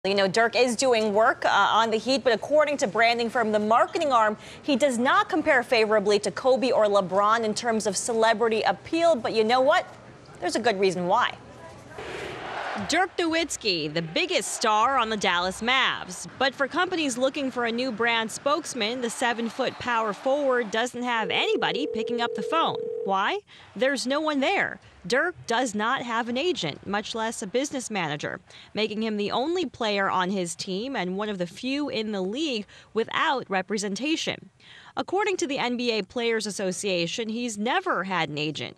You know, Dirk is doing work on the Heat, but according to branding firm, the marketing arm, he does not compare favorably to Kobe or LeBron in terms of celebrity appeal. But you know what? There's a good reason why. Dirk Nowitzki, the biggest star on the Dallas Mavs. But for companies looking for a new brand spokesman, the 7-foot power forward doesn't have anybody picking up the phone. Why? There's no one there. Dirk does not have an agent, much less a business manager, making him the only player on his team and one of the few in the league without representation. According to the NBA Players Association, he's never had an agent.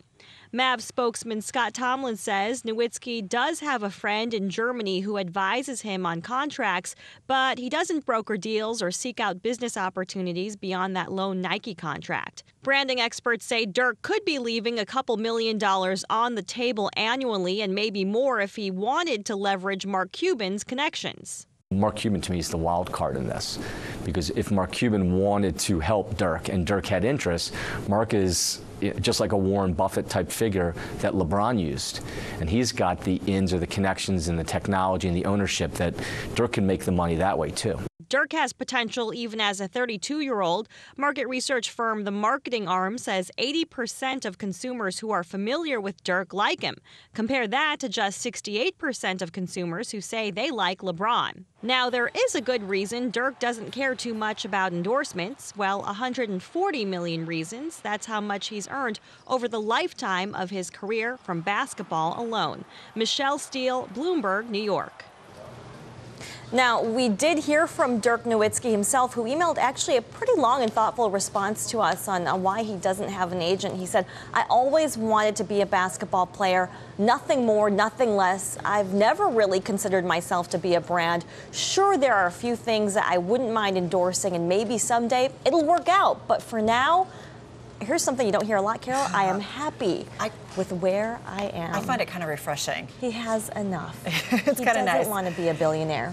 Mavs spokesman Scott Tomlin says Nowitzki does have a friend in Germany who advises him on contracts, but he doesn't broker deals or seek out business opportunities beyond that lone Nike contract. Branding experts say Dirk could be leaving a couple $1 million on the table annually and maybe more if he wanted to leverage Mark Cuban's connections. Mark Cuban, to me, is the wild card in this, because if Mark Cuban wanted to help Dirk and Dirk had interest, Mark is just like a Warren Buffett type figure that LeBron used, and he's got the ins or the connections and the technology and the ownership that Dirk can make the money that way too. Dirk has potential even as a 32-year-old. Market research firm The Marketing Arm says 80% of consumers who are familiar with Dirk like him. Compare that to just 68% of consumers who say they like LeBron. Now, there is a good reason Dirk doesn't care too much about endorsements. Well, 140 million reasons. That's how much he's earned over the lifetime of his career from basketball alone. Michele Steele, Bloomberg, New York. Now, we did hear from Dirk Nowitzki himself, who emailed actually a pretty long and thoughtful response to us on why he doesn't have an agent. He said, "I always wanted to be a basketball player, nothing more, nothing less. I've never really considered myself to be a brand. Sure, there are a few things that I wouldn't mind endorsing, and maybe someday it'll work out. But for now, here's something you don't hear a lot, Carol. I am happy with where I am." I find it kind of refreshing. He has enough. It's kind of nice. He doesn't want to be a billionaire.